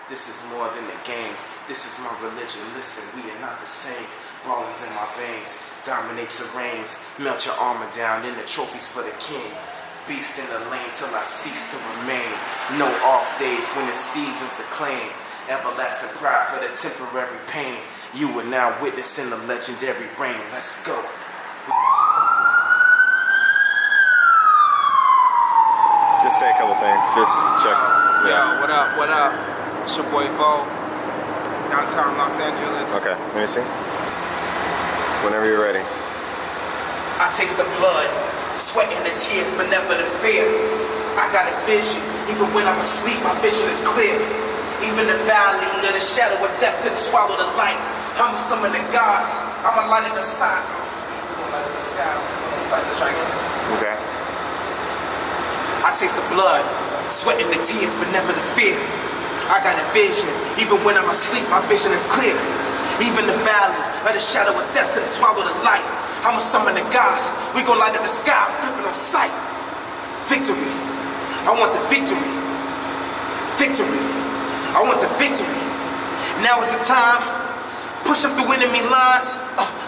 This is more than a game. This is my religion. Listen, we are not the same. Balling's in my veins. Dominate terrains. Melt your armor down. Then the trophies for the king. Beast in the lane till I cease to remain. No off days when the seasons acclaim. Everlasting pride for the temporary pain. You are now witnessing the legendary reign. Let's go. Just say a couple things. Just check. Yo, what up? What up? It's your boy Vo, downtown Los Angeles. Okay, let me see. Whenever you're ready. I taste the blood, sweat and the tears, but never the fear. I got a vision, even when I'm asleep, my vision is clear. Even the valley of the shadow of death couldn't swallow the light. I'm a summon the gods, I'm a light in the sky. Okay. I taste the blood, sweat and the tears, but never the fear. I got a vision, even when I'm asleep, my vision is clear. Even the valley of the shadow of death couldn't swallow the light. I'ma summon the gods, we gon' light up the sky, flipping on sight. Victory, I want the victory. Victory, I want the victory. Now is the time, push up through enemy lines,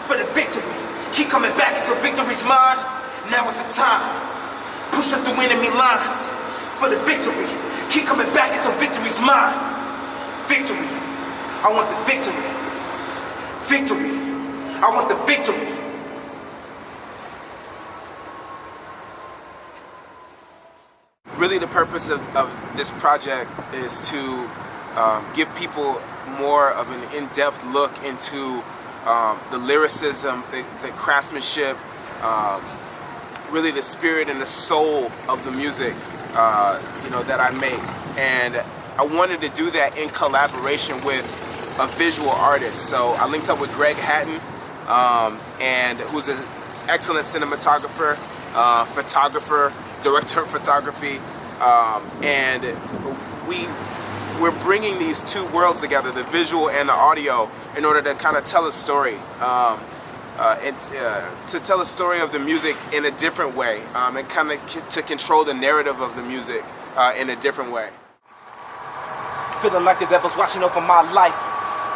for the victory. Keep coming back until victory's mine. Now is the time, push up through enemy lines, for the victory. Keep coming back until victory's mine. Victory, I want the victory. Victory, I want the victory. Really the purpose of this project is to give people more of an in-depth look into the lyricism, the craftsmanship, really the spirit and the soul of the music that I make. And I wanted to do that in collaboration with a visual artist. So I linked up with Hatton, and who's an excellent cinematographer, photographer, director of photography, and we're bringing these two worlds together, the visual and the audio, in order to kind of tell a story, to tell a story of the music in a different way, and kind of to control the narrative of the music in a different way. Feeling like the devil's watching over my life,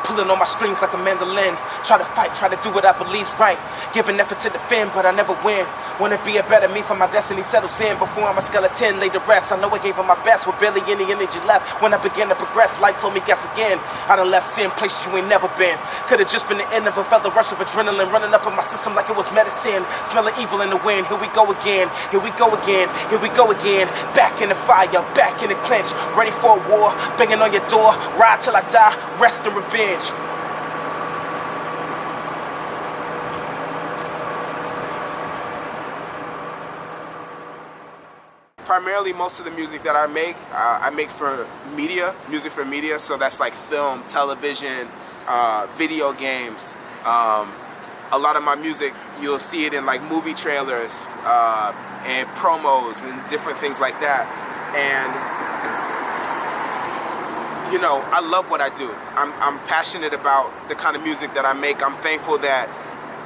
pulling on my strings like a mandolin, try to fight, try to do what I believe's right, giving effort to defend, but I never win. Wanna be a better me for my destiny settles in. Before I'm a skeleton, lay the rest. I know I gave him my best with barely any energy left. When I began to progress, life told me guess again. I done left sin, places you ain't never been. Could've just been the end of a felt the rush of adrenaline running up in my system like it was medicine. Smelling evil in the wind, here we go again. Here we go again, here we go again. Back in the fire, back in the clinch. Ready for a war, banging on your door. Ride till I die, rest in revenge. Primarily, most of the music that I make for media, music for media, so that's like film, television, video games. A lot of my music, you'll see it in like movie trailers and promos and different things like that. And I love what I do. I'm passionate about the kind of music that I make. I'm thankful that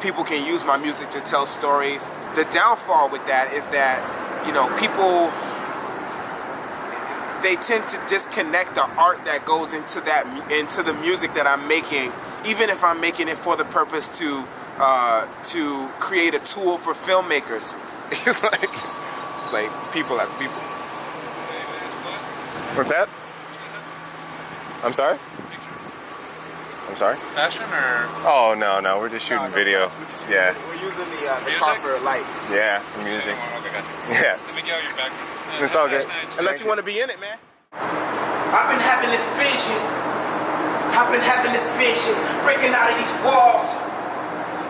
people can use my music to tell stories. The downfall with that is that people, they tend to disconnect the art that goes into the music that I'm making, even if I'm making it for the purpose to create a tool for filmmakers. It's like people at people. What's that? I'm sorry? I'm sorry? Fashion or? Oh, no, we're just shooting video. Yeah. We're using the car for light. Yeah, the music. Okay, gotcha. Yeah. Let me get out your back. It's all good. Unless you want to be in it, man. I've been having this vision. I've been having this vision. Breaking out of these walls.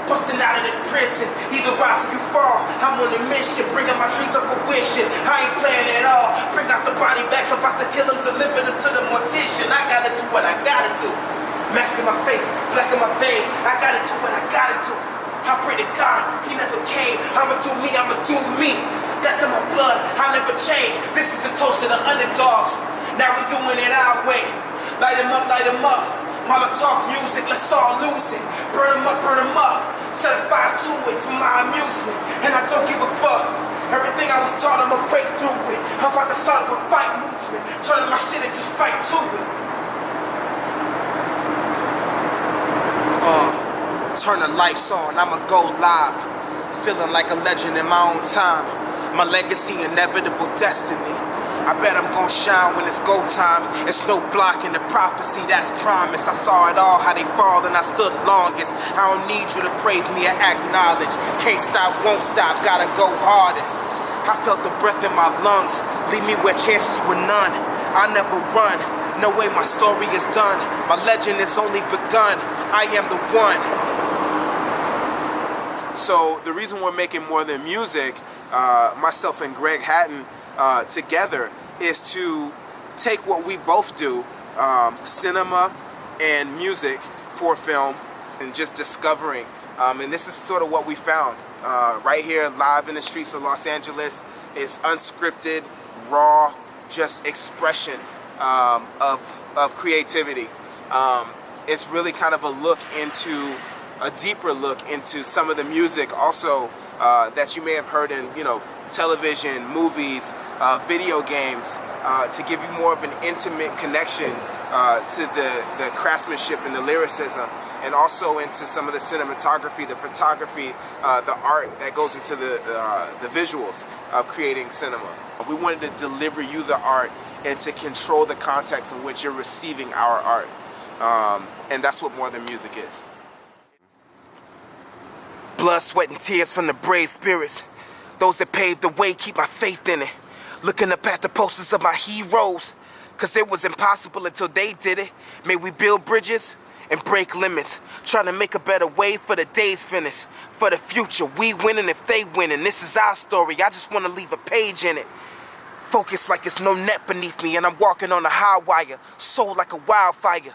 Busting out of this prison. Either rise or you fall. I'm on a mission. Bringing my dreams up fruition. I ain't playing at all. Bring out the body bags. I'm about to kill them. Deliver them to the mortician. I gotta do what I gotta do. Mask in my face. Black in my veins. I gotta do what I gotta do. I pray to God. He never came. I'ma do me. I'ma do me. That's in my blood, I never change. This is a toast to the underdogs. Now we doing it our way. Light them up, light them up. Mama talk music, let's all lose it. Burn them up. Set a fire to it for my amusement. And I don't give a fuck. Everything I was taught, I'ma break through it. I'm about to start up a fight movement. Turning my shit and just fight to it. Turn the lights on, I'ma go live. Feeling like a legend in my own time. My legacy, inevitable destiny. I bet I'm gon' shine when it's go time. It's no blocking the prophecy, that's promise. I saw it all, how they fall, and I stood longest. I don't need you to praise me or acknowledge. Can't stop, won't stop, gotta go hardest. I felt the breath in my lungs, leave me where chances were none. I never run, no way my story is done. My legend is only begun, I am the one. So the reason we're making More Than Music, myself and Greg Hatton together, is to take what we both do, cinema and music for film, and just discovering. And this is sort of what we found right here live in the streets of Los Angeles. It's unscripted, raw, just expression of creativity. It's really kind of a deeper look into some of the music also that you may have heard in, television, movies, video games, to give you more of an intimate connection to the craftsmanship and the lyricism, and also into some of the cinematography, the photography, the art that goes into the visuals of creating cinema. We wanted to deliver you the art and to control the context in which you're receiving our art. And that's what More Than Music is. Blood, sweat, and tears from the brave spirits. Those that paved the way keep my faith in it. Looking up at the posters of my heroes, cause it was impossible until they did it. May we build bridges and break limits, trying to make a better way for the days finish. For the future, we winning if they winning. This is our story, I just wanna leave a page in it. Focus like it's no net beneath me, and I'm walking on a high wire. Soul like a wildfire.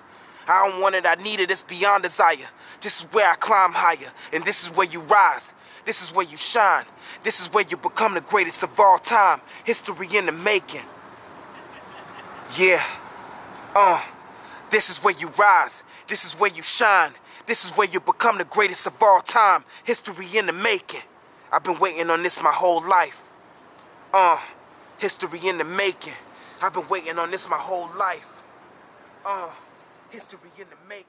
I don't want it, I need it, it's beyond desire. This is where I climb higher, and this is where you rise. This is where you shine. This is where you become the greatest of all time. History in the making. Yeah. This is where you rise. This is where you shine. This is where you become the greatest of all time. History in the making. I've been waiting on this my whole life. History in the making. I've been waiting on this my whole life. History in the making.